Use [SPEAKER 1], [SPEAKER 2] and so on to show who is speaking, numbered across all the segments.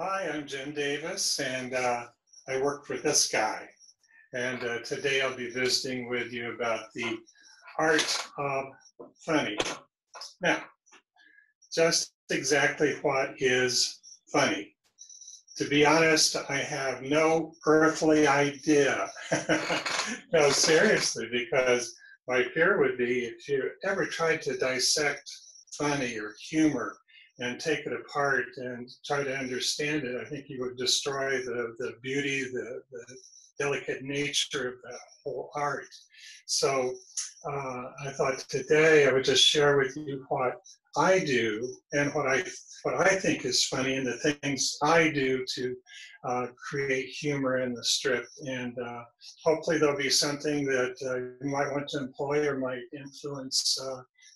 [SPEAKER 1] Hi, I'm Jim Davis, and I work for this guy. And today I'll be visiting with you about the art of funny. Now, just exactly what is funny? To be honest, I have no earthly idea. No, seriously, because my fear would be if you ever tried to dissect funny or humor and take it apart and try to understand it, I think you would destroy the beauty, the delicate nature of the whole art. So I thought today I would just share with you what I do and what I think is funny and the things I do to create humor in the strip. And hopefully there'll be something that you might want to employ or might influence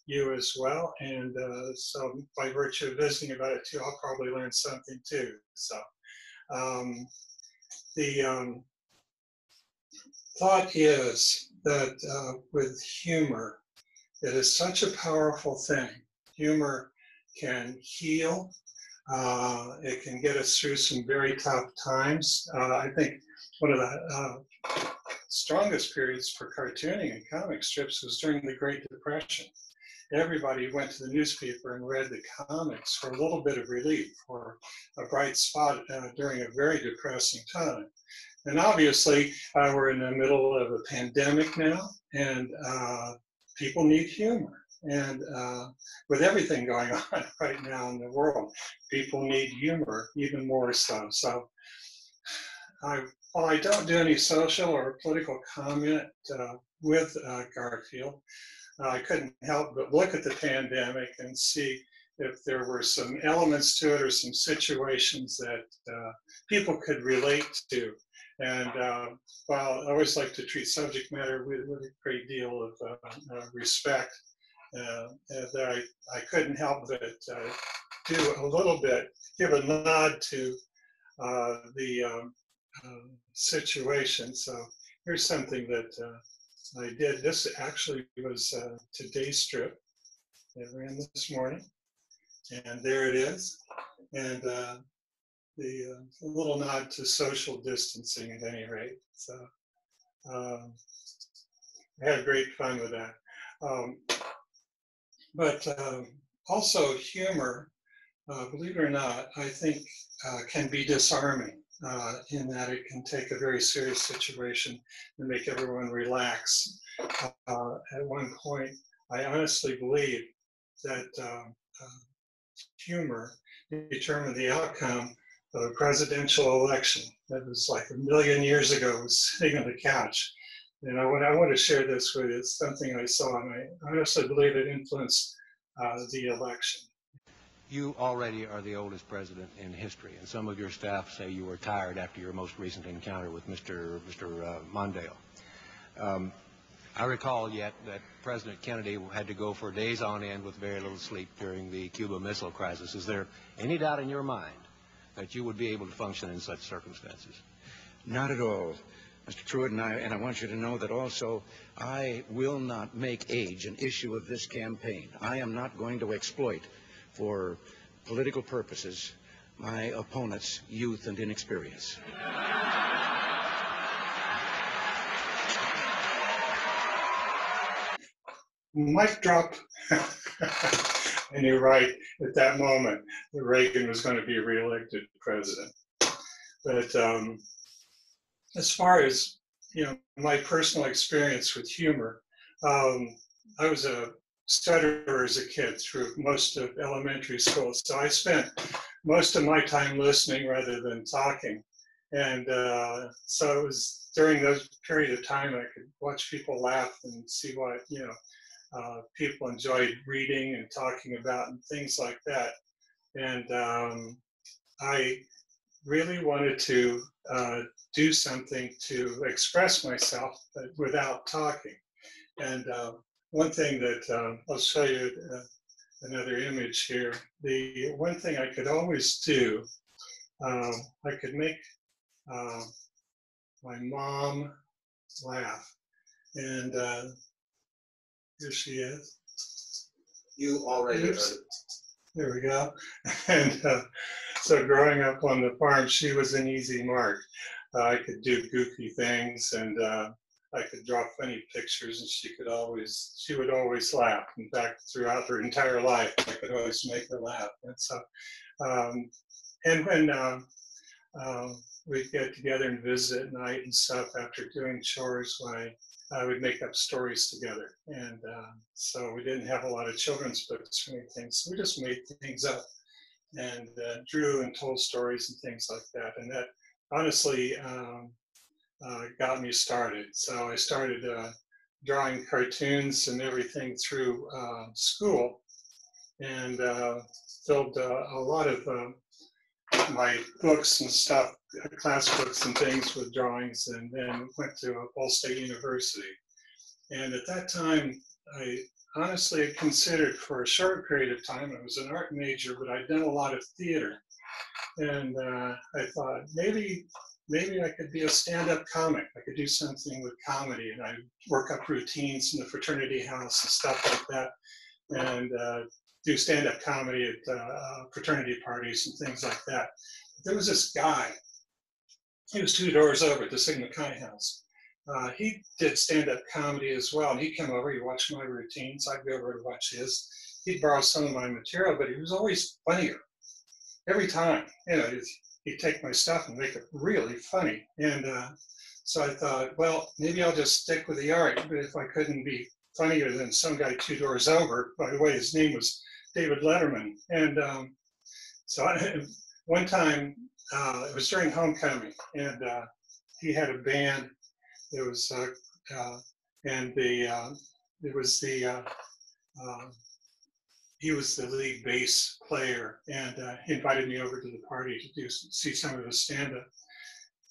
[SPEAKER 1] you as well. And so by virtue of visiting about it too, I'll probably learn something too. So the thought is that with humor, it is such a powerful thing. Humor can heal. It can get us through some very tough times. I think one of the strongest periods for cartooning and comic strips was during the Great Depression. Everybody went to the newspaper and read the comics for a little bit of relief, or a bright spot during a very depressing time. And obviously, we're in the middle of a pandemic now, and people need humor. And with everything going on right now in the world, people need humor even more so. So while I don't do any social or political comment with Garfield, I couldn't help but look at the pandemic and see if there were some elements to it or some situations that people could relate to. And while I always like to treat subject matter with a great deal of respect, that I couldn't help but do a little bit, give a nod to the situation. So here's something that I did. This actually was today's strip. It ran this morning, and there it is. And the little nod to social distancing at any rate. So I had great fun with that. But also humor, believe it or not, I think can be disarming in that it can take a very serious situation and make everyone relax. At one point, I honestly believe that humor determined the outcome of a presidential election. That was like a million years ago. I was sitting on the couch. And I want to share this with you. It's something I saw, and I honestly believe it influenced the election.
[SPEAKER 2] You already are the oldest president in history, and some of your staff say you were tired after your most recent encounter with Mr. Mondale. I recall yet that President Kennedy had to go for days on end with very little sleep during the Cuba Missile Crisis. Is there any doubt in your mind that you would be able to function in such circumstances?
[SPEAKER 3] Not at all, Mr. Truitt, and I want you to know that also I will not make age an issue of this campaign. I am not going to exploit, for political purposes, my opponent's youth and inexperience.
[SPEAKER 1] Mic drop. And you're right, at that moment, that Reagan was going to be reelected president. But as far as my personal experience with humor, I was a stutterer as a kid through most of elementary school, so I spent most of my time listening rather than talking. And so it was during those period of time I could watch people laugh and see what people enjoyed reading and talking about and things like that. And I really wanted to do something to express myself, but without talking. And one thing that I'll show you another image here. The one thing I could always do, I could make my mom laugh. And here she is.
[SPEAKER 2] You already are.
[SPEAKER 1] There we go. And so growing up on the farm, she was an easy mark. I could do goofy things, and I could draw funny pictures, and she would always laugh. In fact, throughout her entire life, I could always make her laugh. And so, um, and when we'd get together and visit at night and stuff after doing chores, I would make up stories together. And so we didn't have a lot of children's books or anything, so we just made things up and drew and told stories and things like that. And that honestly got me started. So I started drawing cartoons and everything through school, and filled a lot of my books and stuff, class books and things with drawings, and then went to Ball State University. And at that time, I honestly had considered for a short period of time, I was an art major, but I'd done a lot of theater. And I thought maybe I could be a stand-up comic. I could do something with comedy, and I'd work up routines in the fraternity house and stuff like that, and do stand-up comedy at fraternity parties and things like that. But there was this guy, he was 2 doors over at the Sigma Chi house. He did stand-up comedy as well, and he'd come over, he'd watch my routines, I'd go over to watch his. He'd borrow some of my material, but he was always funnier. Every time, he'd take my stuff and make it really funny. And so I thought, well, maybe I'll just stick with the art, but if I couldn't be funnier than some guy 2 doors over, by the way, his name was David Letterman. And one time, it was during homecoming, and he had a band. It was, he was the lead bass player, and he invited me over to the party to see some of his stand-up.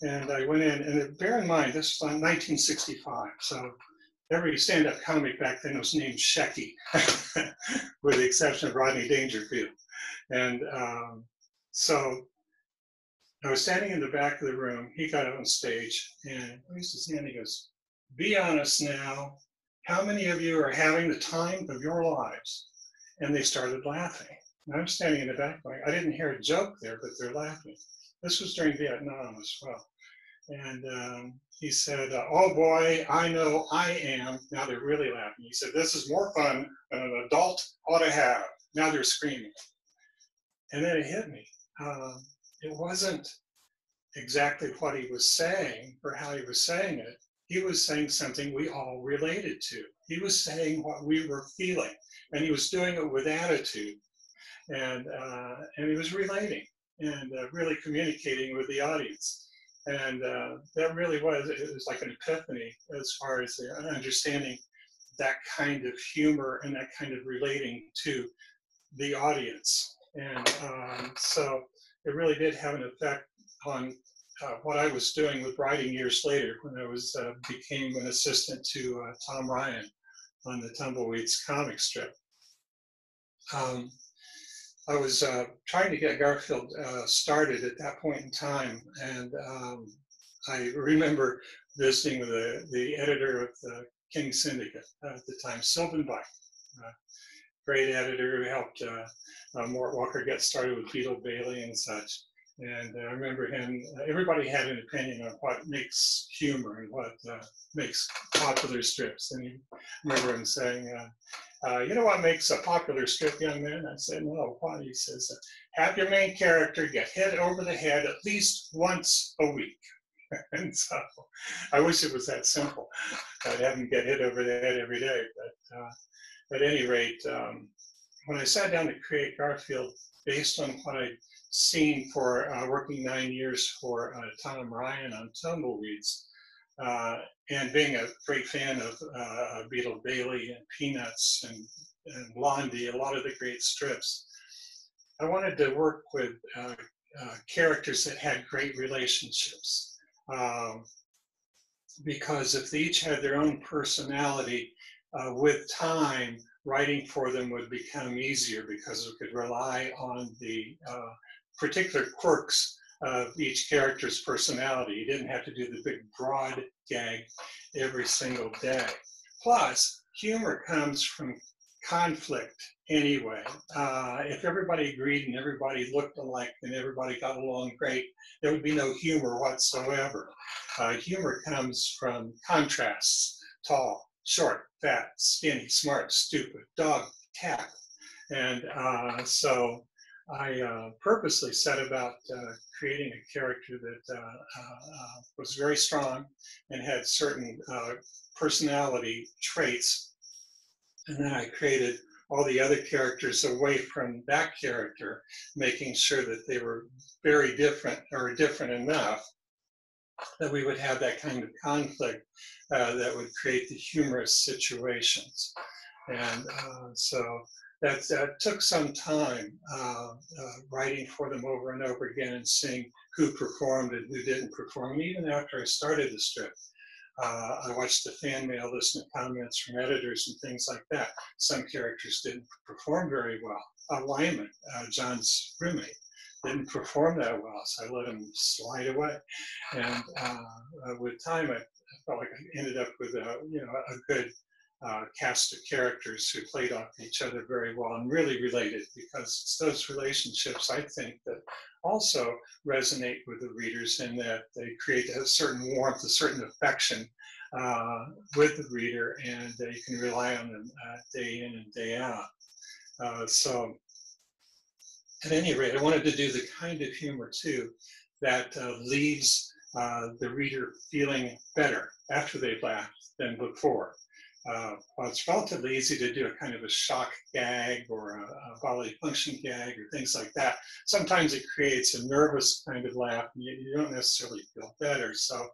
[SPEAKER 1] And I went in, and bear in mind, this was on 1965, so every stand-up comic back then was named Shecky, with the exception of Rodney Dangerfield. And so I was standing in the back of the room. He got up on stage, and raised his hand. He goes, "Be honest now. How many of you are having the time of your lives?" And they started laughing. And I'm standing in the back going, I didn't hear a joke there, but they're laughing. This was during Vietnam as well. And he said, "Oh boy, I know I am." Now they're really laughing. He said, "This is more fun than an adult ought to have." Now they're screaming. And then it hit me. It wasn't exactly what he was saying or how he was saying it. He was saying something we all related to. He was saying what we were feeling, and he was doing it with attitude. And he was relating and really communicating with the audience. And that really it was like an epiphany as far as understanding that kind of humor and that kind of relating to the audience. And so it really did have an effect on what I was doing with writing years later when I became an assistant to Tom Ryan on the Tumbleweeds comic strip. I was trying to get Garfield started at that point in time, and I remember visiting with the editor of the King Syndicate at the time, Sylvan Bike, great editor who helped Mort Walker get started with Beetle Bailey and such. And I remember him, everybody had an opinion on what makes humor and what makes popular strips. And I remember him saying, "You know what makes a popular strip, young man?" I said, "No, why?" He says, "Have your main character get hit over the head at least once a week." And so I wish it was that simple. I'd have him get hit over the head every day. But at any rate, when I sat down to create Garfield, based on what I'd seen for working 9 years for Tom Ryan on Tumbleweeds, and being a great fan of Beetle Bailey and Peanuts and Blondie, a lot of the great strips, I wanted to work with characters that had great relationships. Because if they each had their own personality, with time, writing for them would become easier because we could rely on the particular quirks of each character's personality. You didn't have to do the big broad gag every single day. Plus, humor comes from conflict anyway. If everybody agreed and everybody looked alike and everybody got along great, there would be no humor whatsoever. Humor comes from contrasts: tall, short, fat, skinny, smart, stupid, dog, cat. And so I purposely set about creating a character that was very strong and had certain personality traits. And then I created all the other characters away from that character, making sure that they were very different or different enough that we would have that kind of conflict that would create the humorous situations. And so that took some time writing for them over and over again and seeing who performed and who didn't perform. And even after I started the strip, I watched the fan mail, listened to comments from editors and things like that. Some characters didn't perform very well. Lyman, John's roommate, didn't perform that well, so I let him slide away. And with time, I felt like I ended up with a good cast of characters who played off each other very well and really related, because it's those relationships, I think, that also resonate with the readers in that they create a certain warmth, a certain affection with the reader, and you can rely on them day in and day out. So at any rate, I wanted to do the kind of humor too that leaves the reader feeling better after they've laughed than before. Well, it's relatively easy to do a kind of a shock gag or a bodily function gag or things like that. Sometimes it creates a nervous kind of laugh and you don't necessarily feel better. So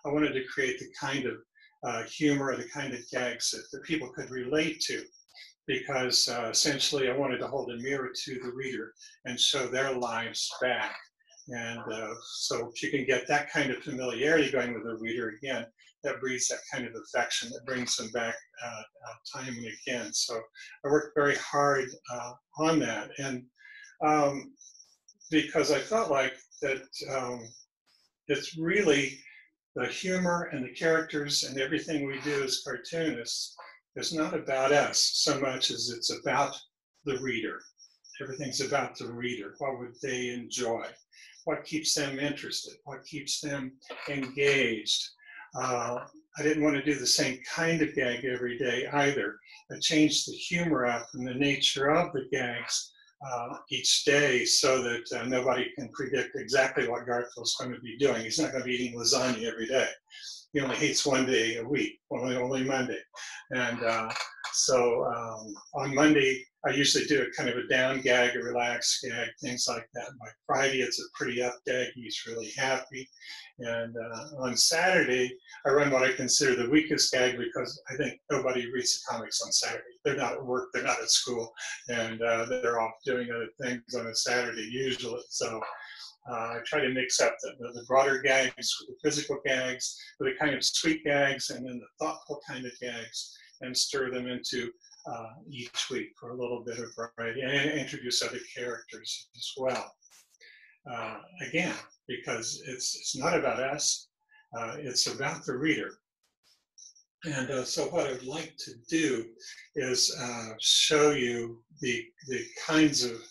[SPEAKER 1] I wanted to create the kind of humor, the kind of gags that people could relate to, because essentially I wanted to hold a mirror to the reader and show their lives back. And so if you can get that kind of familiarity going with the reader, again, that breeds that kind of affection that brings them back time and again. So I worked very hard on that. And because I felt like that it's really the humor and the characters and everything we do as cartoonists is not about us so much as it's about the reader. Everything's about the reader. What would they enjoy? What keeps them interested? What keeps them engaged? I didn't want to do the same kind of gag every day either. I changed the humor up and the nature of the gags each day so that nobody can predict exactly what Garfield's going to be doing. He's not going to be eating lasagna every day. He only eats one day a week, only Monday. And so on Monday, I usually do a kind of a down gag, a relaxed gag, things like that. By Friday, it's a pretty up gag. He's really happy. And on Saturday, I run what I consider the weakest gag, because I think nobody reads the comics on Saturday. They're not at work, they're not at school, and they're off doing other things on a Saturday usually. So I try to mix up the broader gags with the physical gags, with the kind of sweet gags, and then the thoughtful kind of gags, and stir them into each week for a little bit of variety, and introduce other characters as well. Again, because it's not about us, it's about the reader. And so what I'd like to do is show you the kinds of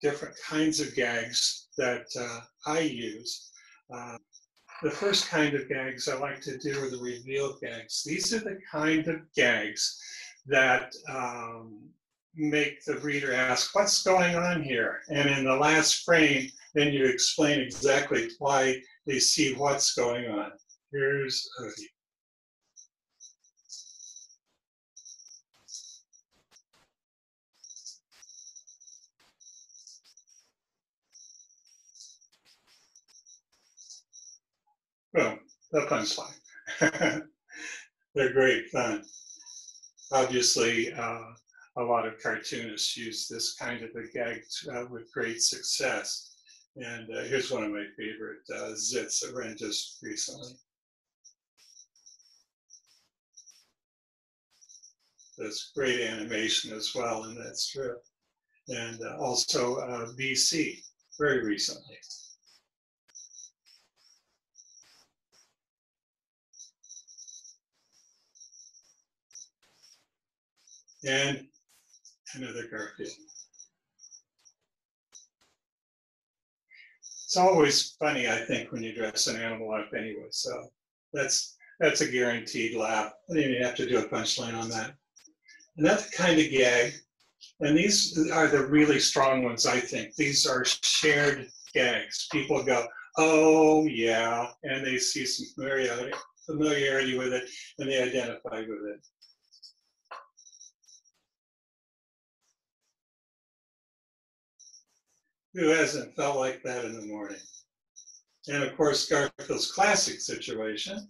[SPEAKER 1] different kinds of gags that I use. The first kind of gags I like to do are the reveal gags. These are the kind of gags that make the reader ask, what's going on here? And in the last frame, then you explain exactly why they see what's going on. Here's Odie. Boom, the punchline. They're great fun. Obviously, a lot of cartoonists use this kind of a gag with great success. And here's one of my favorite zits that ran just recently. There's great animation as well in that strip. And also BC, very recently. And another Garfield. It's always funny, I think, when you dress an animal up anyway. So that's a guaranteed laugh. I don't even have to do a punchline on that. Another kind of gag, and these are the really strong ones, I think. These are shared gags. People go, oh yeah, and they see some familiarity with it, and they identify with it. Who hasn't felt like that in the morning? And of course, Garfield's classic situation.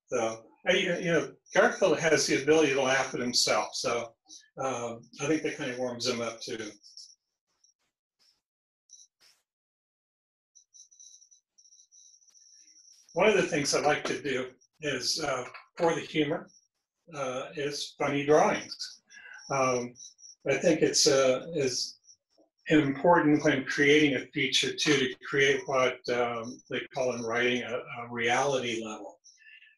[SPEAKER 1] So, Garfield has the ability to laugh at himself. So I think that kind of warms him up too. One of the things I like to do is, for the humor, is funny drawings. I think it's important when creating a feature too, to create what they call in writing a reality level.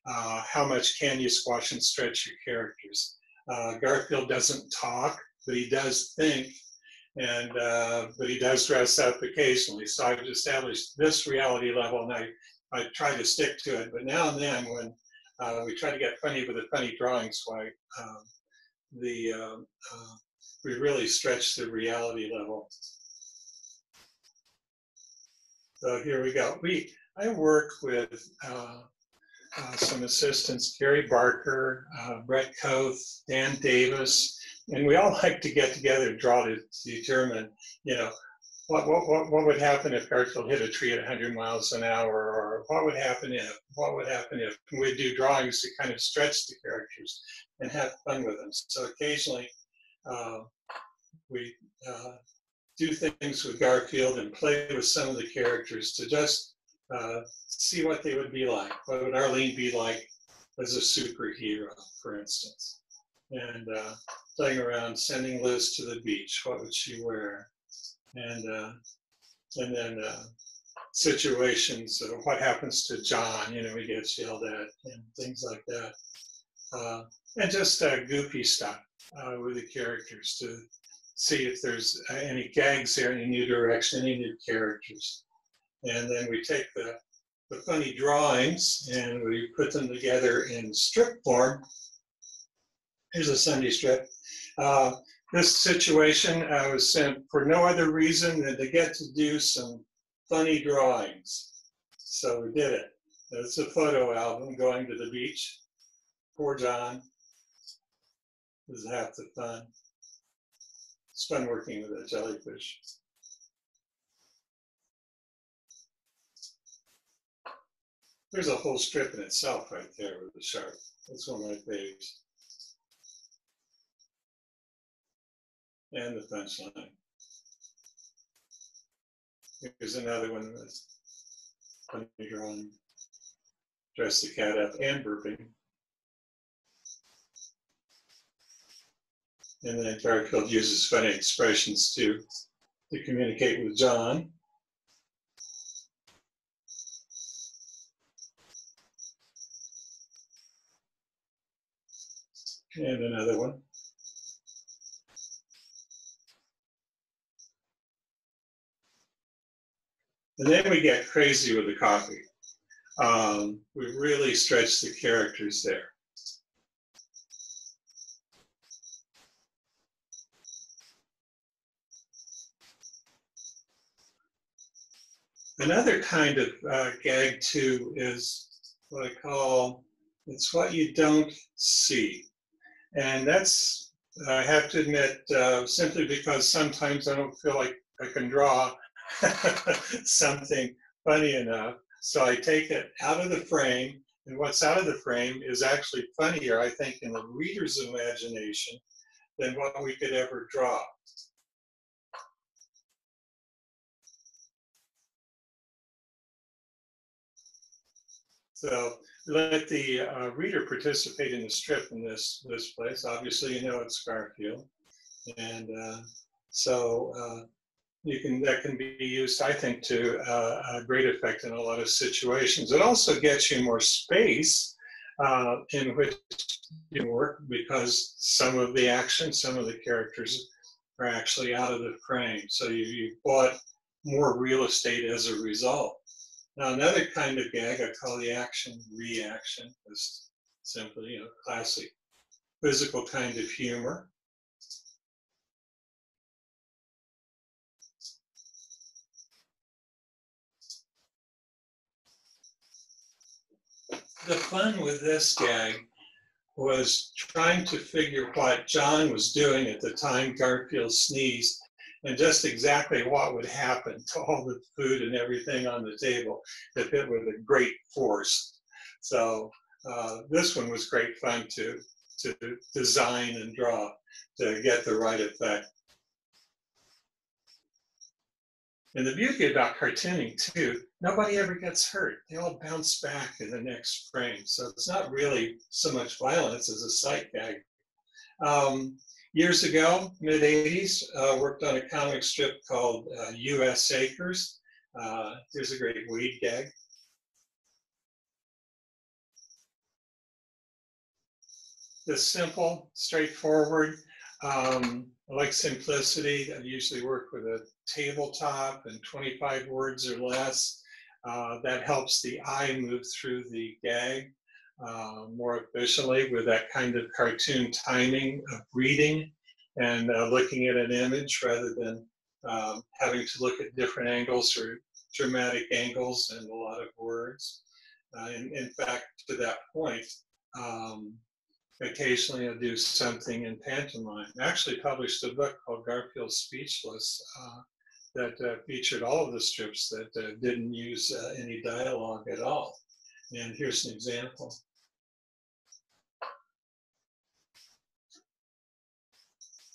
[SPEAKER 1] How much can you squash and stretch your characters? Garfield doesn't talk, but he does think, and but he does dress up occasionally. So I've established this reality level, and I try to stick to it. But now and then, when we try to get funny with the funny drawings, why we really stretch the reality level. So here we go. I work with some assistants, Gary Barker, Brett Koth, Dan Davis, and we all like to get together and draw to determine, what would happen if Garfield hit a tree at 100 miles an hour, or what would happen if we do drawings to kind of stretch the characters and have fun with them. So occasionally we do things with Garfield and play with some of the characters to just see what they would be like. What would Arlene be like as a superhero, for instance? And playing around, sending Liz to the beach. What would she wear? And then situations of what happens to John, he gets yelled at and things like that. And just goofy stuff with the characters to see if there's any gags there, any new direction, any new characters. And then we take the funny drawings and we put them together in strip form. Here's a Sunday strip. This situation was sent for no other reason than to get to do some funny drawings. So we did it. It's a photo album going to the beach. Poor John. This is half the fun. It's fun working with a jellyfish. There's a whole strip in itself right there with the shark. That's one of my favorites. And the punchline. Here's another one that's funny drawing. Dress the cat up and burping. And then Garfield uses funny expressions to communicate with John. And another one. And then we get crazy with the coffee. We really stretch the characters there. Another kind of gag too is what I call, it's what you don't see. And that's, I have to admit, simply because sometimes I don't feel like I can draw something funny enough. So I take it out of the frame, and what's out of the frame is actually funnier, I think, in the reader's imagination than what we could ever draw. So let the reader participate in the strip in this place. Obviously, it's Garfield. And so that can be used, I think, to a great effect in a lot of situations. It also gets you more space in which you work, because some of the action, some of the characters are actually out of the frame. So you bought more real estate as a result. Now, another kind of gag I call the action reaction, is simply, classic physical kind of humor. The fun with this gag was trying to figure what John was doing at the time Garfield sneezed, and just exactly what would happen to all the food and everything on the table if it were the great force. So this one was great fun to design and draw to get the right effect. And the beauty about cartooning too, nobody ever gets hurt. They all bounce back in the next frame. So it's not really so much violence as a sight gag. Years ago, mid 80s, worked on a comic strip called US Acres. Here's a great weed gag. Just simple, straightforward. I like simplicity. I usually work with a tabletop and 25 words or less. That helps the eye move through the gag more efficiently with that kind of cartoon timing of reading and looking at an image rather than having to look at different angles or dramatic angles and a lot of words. In fact, to that point, occasionally I'll do something in pantomime. I actually published a book called Garfield Speechless that featured all of the strips that didn't use any dialogue at all. And here's an example.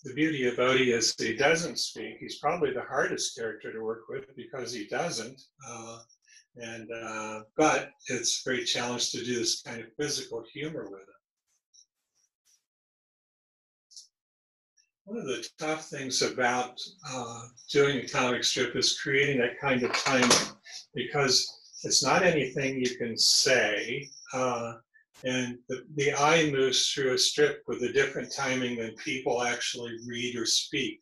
[SPEAKER 1] The beauty of Odie is he doesn't speak. He's probably the hardest character to work with because he doesn't. But it's a great challenge to do this kind of physical humor with him. One of the tough things about doing a comic strip is creating that kind of timing, because it's not anything you can say, and the eye moves through a strip with a different timing than people actually read or speak.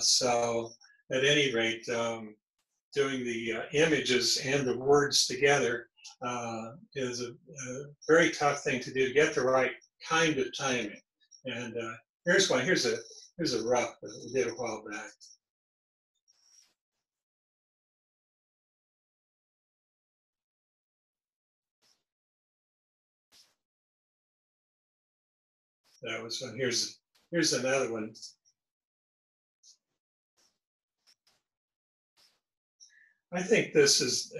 [SPEAKER 1] So at any rate, doing the images and the words together is a very tough thing to do to get the right kind of timing. And here's one. Here's a rough that we did a while back. That was one. Here's another one. I think this is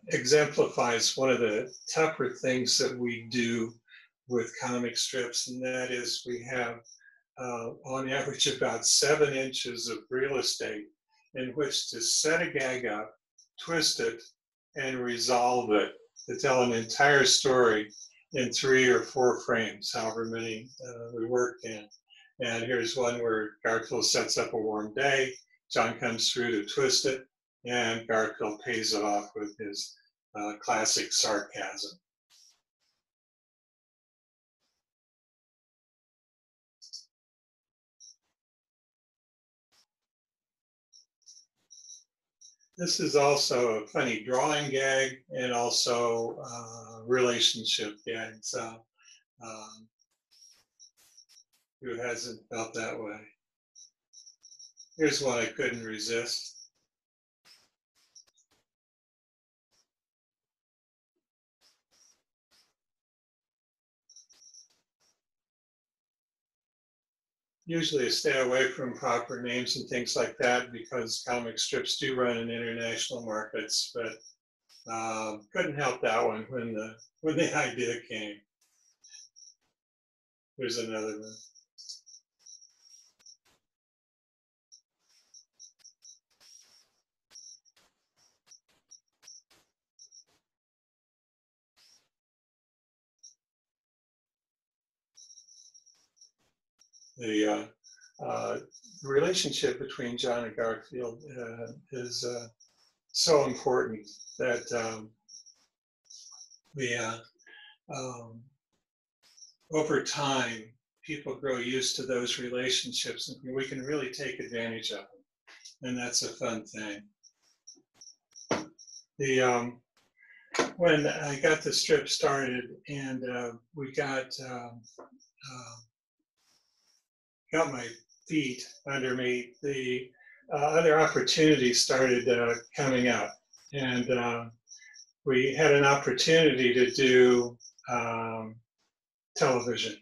[SPEAKER 1] exemplifies one of the tougher things that we do with comic strips, and that is we have on average about 7 inches of real estate in which to set a gag up, twist it, and resolve it to tell an entire story in 3 or 4 frames, however many we worked in. And here's one where Garfield sets up a warm day, John comes through to twist it, and Garfield pays it off with his classic sarcasm. This is also a funny drawing gag and also relationship gag. So who hasn't felt that way? Here's one I couldn't resist. Usually I stay away from proper names and things like that because comic strips do run in international markets, but couldn't help that one when the idea came. Here's another one. the relationship between John and Garfield is so important that over time, people grow used to those relationships, and we can really take advantage of them, and that's a fun thing. When I got the strip started and we got my feet under me, the other opportunities started coming up, and we had an opportunity to do television.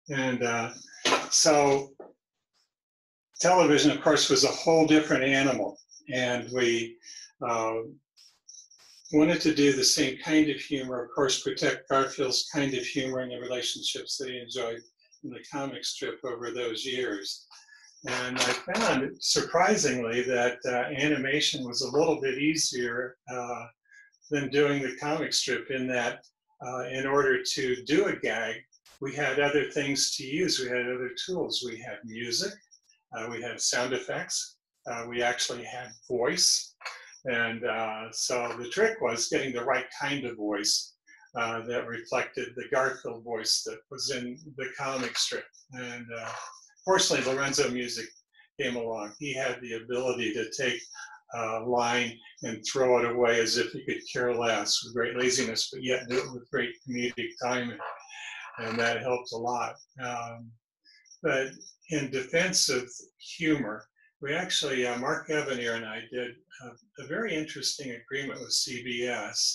[SPEAKER 1] And so television, of course, was a whole different animal. And we wanted to do the same kind of humor, of course, protect Garfield's kind of humor and the relationships that he enjoyed in the comic strip over those years. And I found, surprisingly, that animation was a little bit easier than doing the comic strip, in that in order to do a gag, we had other things to use. We had other tools. We had music, we had sound effects, we actually had voice. And so the trick was getting the right kind of voice that reflected the Garfield voice that was in the comic strip. And fortunately, Lorenzo Music came along. He had the ability to take a line and throw it away as if he could care less, with great laziness, but yet do it with great comedic timing. And that helped a lot. But in defense of humor, we actually, Mark Evanier and I did a very interesting agreement with CBS.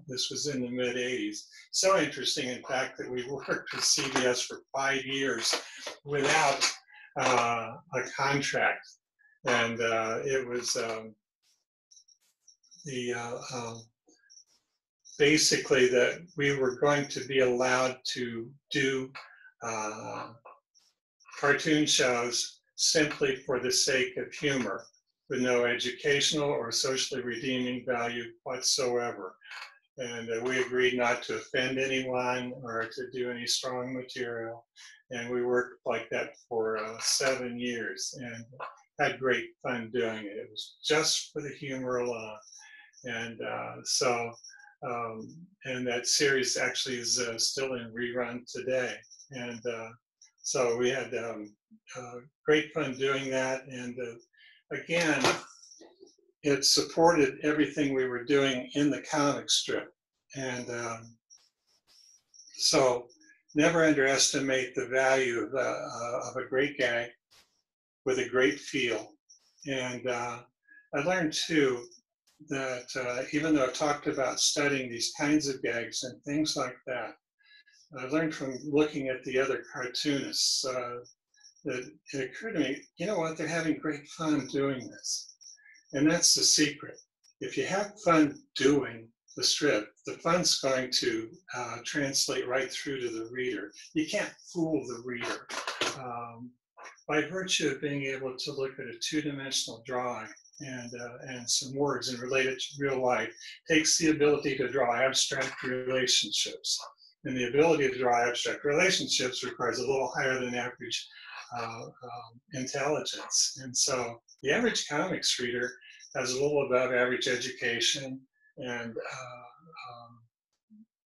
[SPEAKER 1] This was in the mid-'80s. So interesting, in fact, that we worked with CBS for 5 years without a contract. And it was basically that we were going to be allowed to do cartoon shows simply for the sake of humor, with no educational or socially redeeming value whatsoever. And we agreed not to offend anyone or to do any strong material. And we worked like that for 7 years and had great fun doing it. It was just for the humor alone. And and that series actually is still in rerun today. And so we had great fun doing that. And again, it supported everything we were doing in the comic strip. And so never underestimate the value of a great gag with a great feel. And I learned too that even though I talked about studying these kinds of gags and things like that, I learned from looking at the other cartoonists that it occurred to me, you know what, they're having great fun doing this. And that's the secret. If you have fun doing the strip, the fun's going to translate right through to the reader. You can't fool the reader. By virtue of being able to look at a two-dimensional drawing and some words and relate it to real life, takes the ability to draw abstract relationships. And the ability to draw abstract relationships requires a little higher than average intelligence. And so the average comics reader has a little above average education and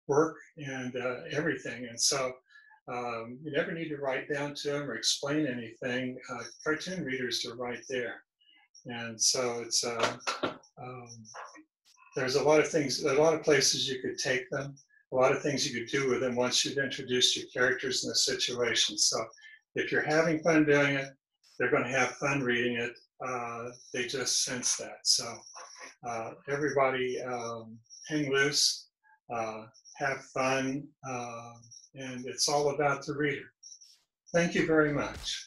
[SPEAKER 1] work and everything. And so you never need to write down to them or explain anything. Cartoon readers are right there. And so it's there's a lot of things, a lot of places you could take them, a lot of things you could do with them once you've introduced your characters in the situation. So if you're having fun doing it, they're going to have fun reading it. They just sense that. So everybody hang loose, have fun, and it's all about the reader. Thank you very much.